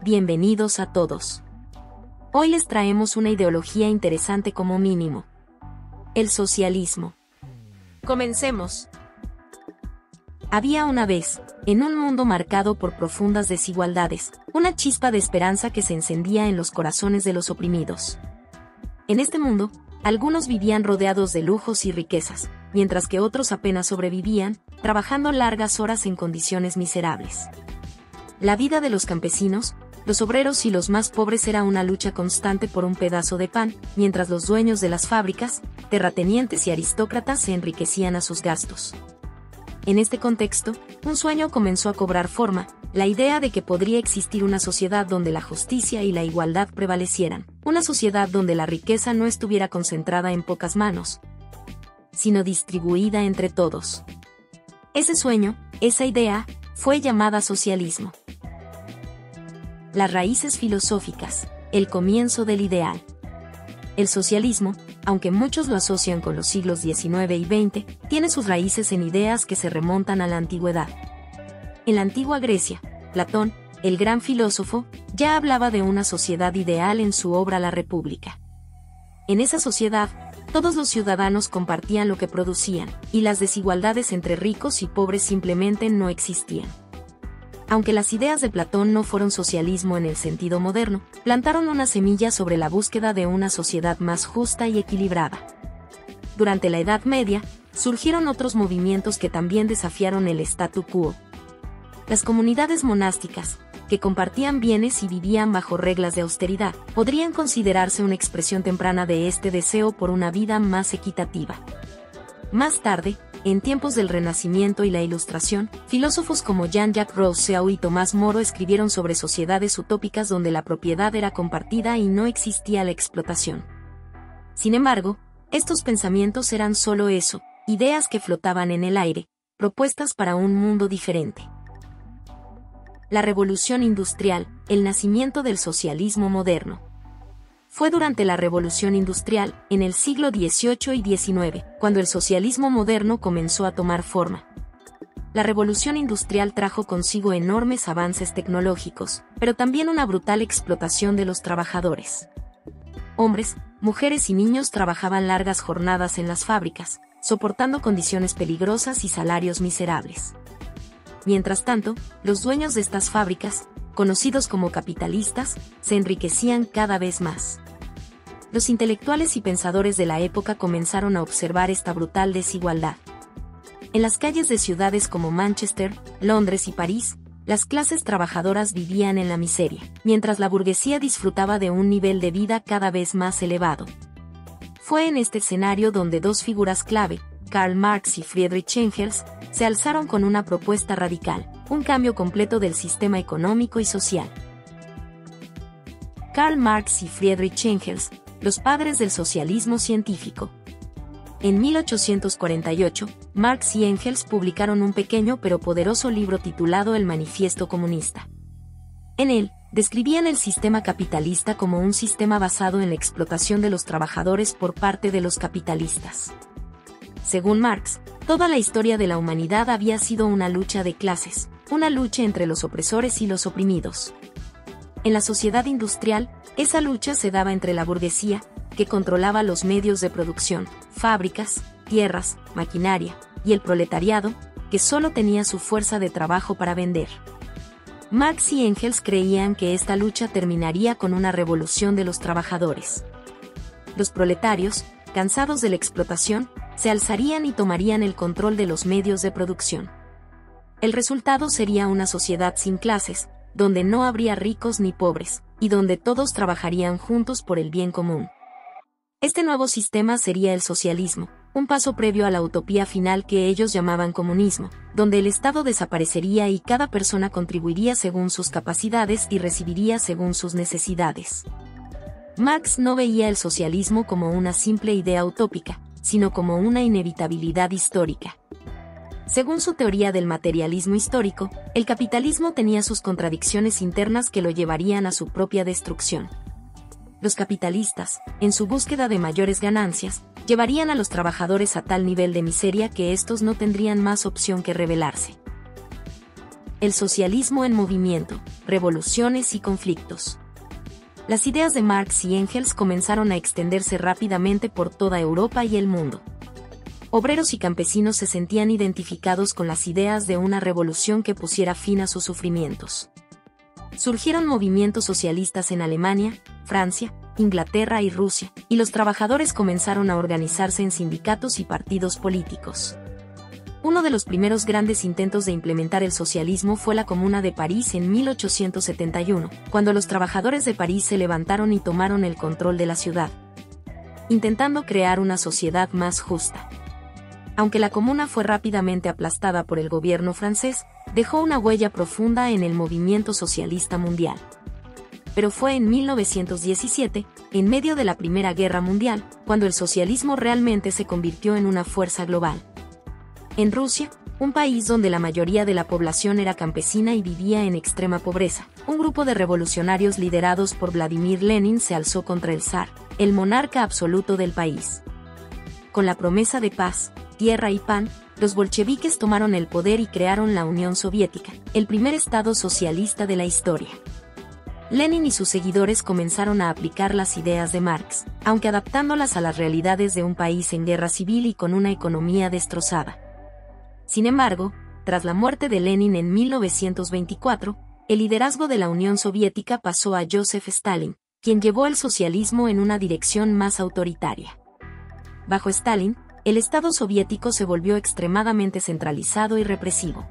bienvenidos a todos. Hoy les traemos una ideología interesante como mínimo: el socialismo. Comencemos. Había una vez, en un mundo marcado por profundas desigualdades, una chispa de esperanza que se encendía en los corazones de los oprimidos. En este mundo, algunos vivían rodeados de lujos y riquezas, mientras que otros apenas sobrevivían, trabajando largas horas en condiciones miserables. La vida de los campesinos, los obreros y los más pobres era una lucha constante por un pedazo de pan, mientras los dueños de las fábricas, terratenientes y aristócratas se enriquecían a sus gastos. En este contexto, un sueño comenzó a cobrar forma: la idea de que podría existir una sociedad donde la justicia y la igualdad prevalecieran, una sociedad donde la riqueza no estuviera concentrada en pocas manos, sino distribuida entre todos. Ese sueño, esa idea, fue llamada socialismo. Las raíces filosóficas, el comienzo del ideal. El socialismo, aunque muchos lo asocian con los siglos XIX y XX, tiene sus raíces en ideas que se remontan a la antigüedad. En la antigua Grecia, Platón, el gran filósofo, ya hablaba de una sociedad ideal en su obra La República. En esa sociedad, todos los ciudadanos compartían lo que producían, y las desigualdades entre ricos y pobres simplemente no existían. Aunque las ideas de Platón no fueron socialismo en el sentido moderno, plantaron una semilla sobre la búsqueda de una sociedad más justa y equilibrada. Durante la Edad Media, surgieron otros movimientos que también desafiaron el statu quo. Las comunidades monásticas, que compartían bienes y vivían bajo reglas de austeridad, podrían considerarse una expresión temprana de este deseo por una vida más equitativa. Más tarde, en tiempos del Renacimiento y la Ilustración, filósofos como Jean-Jacques Rousseau y Tomás Moro escribieron sobre sociedades utópicas donde la propiedad era compartida y no existía la explotación. Sin embargo, estos pensamientos eran solo eso, ideas que flotaban en el aire, propuestas para un mundo diferente. La Revolución Industrial, el nacimiento del socialismo moderno. Fue durante la Revolución Industrial, en el siglo XVIII y XIX, cuando el socialismo moderno comenzó a tomar forma. La Revolución Industrial trajo consigo enormes avances tecnológicos, pero también una brutal explotación de los trabajadores. Hombres, mujeres y niños trabajaban largas jornadas en las fábricas, soportando condiciones peligrosas y salarios miserables. Mientras tanto, los dueños de estas fábricas, conocidos como capitalistas, se enriquecían cada vez más. Los intelectuales y pensadores de la época comenzaron a observar esta brutal desigualdad. En las calles de ciudades como Manchester, Londres y París, las clases trabajadoras vivían en la miseria, mientras la burguesía disfrutaba de un nivel de vida cada vez más elevado. Fue en este escenario donde dos figuras clave, Karl Marx y Friedrich Engels, se alzaron con una propuesta radical: un cambio completo del sistema económico y social. Karl Marx y Friedrich Engels, los padres del socialismo científico. En 1848, Marx y Engels publicaron un pequeño pero poderoso libro titulado El Manifiesto Comunista. En él, describían el sistema capitalista como un sistema basado en la explotación de los trabajadores por parte de los capitalistas. Según Marx, toda la historia de la humanidad había sido una lucha de clases, una lucha entre los opresores y los oprimidos. En la sociedad industrial, esa lucha se daba entre la burguesía, que controlaba los medios de producción, fábricas, tierras, maquinaria, y el proletariado, que solo tenía su fuerza de trabajo para vender. Marx y Engels creían que esta lucha terminaría con una revolución de los trabajadores. Los proletarios, cansados de la explotación, se alzarían y tomarían el control de los medios de producción. El resultado sería una sociedad sin clases, donde no habría ricos ni pobres, y donde todos trabajarían juntos por el bien común. Este nuevo sistema sería el socialismo, un paso previo a la utopía final que ellos llamaban comunismo, donde el Estado desaparecería y cada persona contribuiría según sus capacidades y recibiría según sus necesidades. Marx no veía el socialismo como una simple idea utópica, sino como una inevitabilidad histórica. Según su teoría del materialismo histórico, el capitalismo tenía sus contradicciones internas que lo llevarían a su propia destrucción. Los capitalistas, en su búsqueda de mayores ganancias, llevarían a los trabajadores a tal nivel de miseria que estos no tendrían más opción que rebelarse. El socialismo en movimiento, revoluciones y conflictos. Las ideas de Marx y Engels comenzaron a extenderse rápidamente por toda Europa y el mundo. Obreros y campesinos se sentían identificados con las ideas de una revolución que pusiera fin a sus sufrimientos. Surgieron movimientos socialistas en Alemania, Francia, Inglaterra y Rusia, y los trabajadores comenzaron a organizarse en sindicatos y partidos políticos. Uno de los primeros grandes intentos de implementar el socialismo fue la Comuna de París en 1871, cuando los trabajadores de París se levantaron y tomaron el control de la ciudad, intentando crear una sociedad más justa. Aunque la Comuna fue rápidamente aplastada por el gobierno francés, dejó una huella profunda en el movimiento socialista mundial. Pero fue en 1917, en medio de la Primera Guerra Mundial, cuando el socialismo realmente se convirtió en una fuerza global. En Rusia, un país donde la mayoría de la población era campesina y vivía en extrema pobreza, un grupo de revolucionarios liderados por Vladimir Lenin se alzó contra el zar, el monarca absoluto del país. Con la promesa de paz, tierra y pan, los bolcheviques tomaron el poder y crearon la Unión Soviética, el primer estado socialista de la historia. Lenin y sus seguidores comenzaron a aplicar las ideas de Marx, aunque adaptándolas a las realidades de un país en guerra civil y con una economía destrozada. Sin embargo, tras la muerte de Lenin en 1924, el liderazgo de la Unión Soviética pasó a Joseph Stalin, quien llevó el socialismo en una dirección más autoritaria. Bajo Stalin, el Estado soviético se volvió extremadamente centralizado y represivo.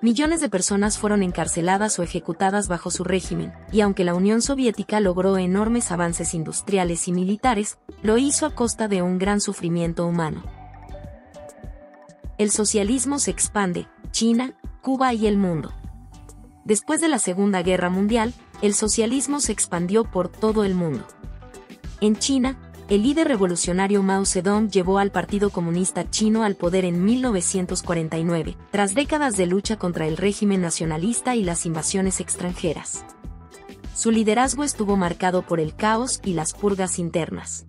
Millones de personas fueron encarceladas o ejecutadas bajo su régimen, y aunque la Unión Soviética logró enormes avances industriales y militares, lo hizo a costa de un gran sufrimiento humano. El socialismo se expande, China, Cuba y el mundo. Después de la Segunda Guerra Mundial, el socialismo se expandió por todo el mundo. En China, el líder revolucionario Mao Zedong llevó al Partido Comunista Chino al poder en 1949, tras décadas de lucha contra el régimen nacionalista y las invasiones extranjeras. Su liderazgo estuvo marcado por el caos y las purgas internas.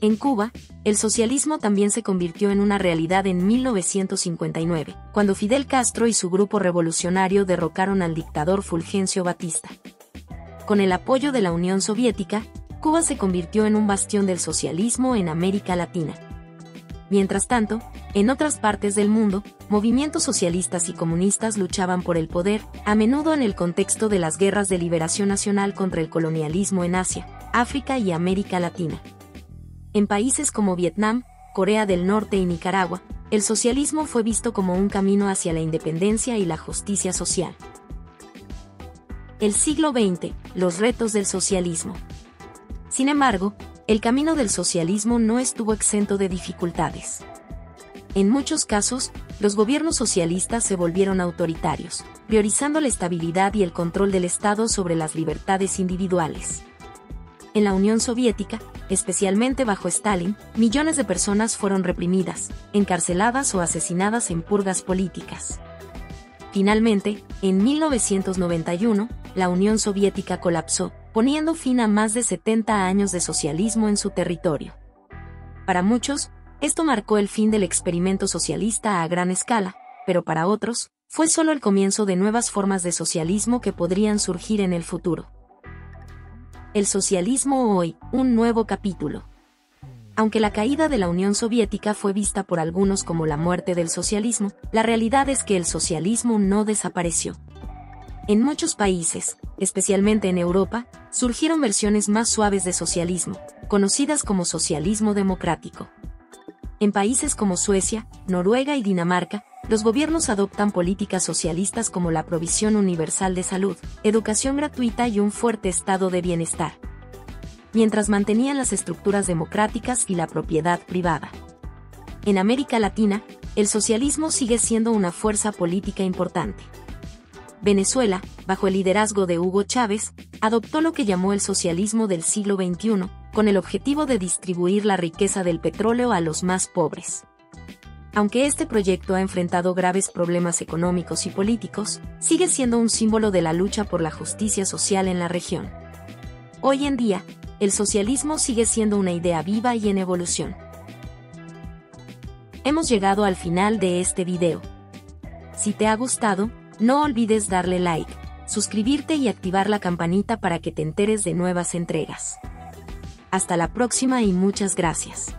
En Cuba, el socialismo también se convirtió en una realidad en 1959, cuando Fidel Castro y su grupo revolucionario derrocaron al dictador Fulgencio Batista. Con el apoyo de la Unión Soviética, Cuba se convirtió en un bastión del socialismo en América Latina. Mientras tanto, en otras partes del mundo, movimientos socialistas y comunistas luchaban por el poder, a menudo en el contexto de las guerras de liberación nacional contra el colonialismo en Asia, África y América Latina. En países como Vietnam, Corea del Norte y Nicaragua, el socialismo fue visto como un camino hacia la independencia y la justicia social. El siglo XX, los retos del socialismo. Sin embargo, el camino del socialismo no estuvo exento de dificultades. En muchos casos, los gobiernos socialistas se volvieron autoritarios, priorizando la estabilidad y el control del Estado sobre las libertades individuales. En la Unión Soviética, especialmente bajo Stalin, millones de personas fueron reprimidas, encarceladas o asesinadas en purgas políticas. Finalmente, en 1991, la Unión Soviética colapsó, poniendo fin a más de 70 años de socialismo en su territorio. Para muchos, esto marcó el fin del experimento socialista a gran escala, pero para otros, fue solo el comienzo de nuevas formas de socialismo que podrían surgir en el futuro. El socialismo hoy, un nuevo capítulo. Aunque la caída de la Unión Soviética fue vista por algunos como la muerte del socialismo, la realidad es que el socialismo no desapareció. En muchos países, especialmente en Europa, surgieron versiones más suaves de socialismo, conocidas como socialismo democrático. En países como Suecia, Noruega y Dinamarca, los gobiernos adoptan políticas socialistas como la provisión universal de salud, educación gratuita y un fuerte estado de bienestar, mientras mantenían las estructuras democráticas y la propiedad privada. En América Latina, el socialismo sigue siendo una fuerza política importante. Venezuela, bajo el liderazgo de Hugo Chávez, adoptó lo que llamó el socialismo del siglo XXI, con el objetivo de distribuir la riqueza del petróleo a los más pobres. Aunque este proyecto ha enfrentado graves problemas económicos y políticos, sigue siendo un símbolo de la lucha por la justicia social en la región. Hoy en día, el socialismo sigue siendo una idea viva y en evolución. Hemos llegado al final de este video. Si te ha gustado, No olvides darle like, suscribirte y activar la campanita para que te enteres de nuevas entregas. Hasta la próxima y muchas gracias.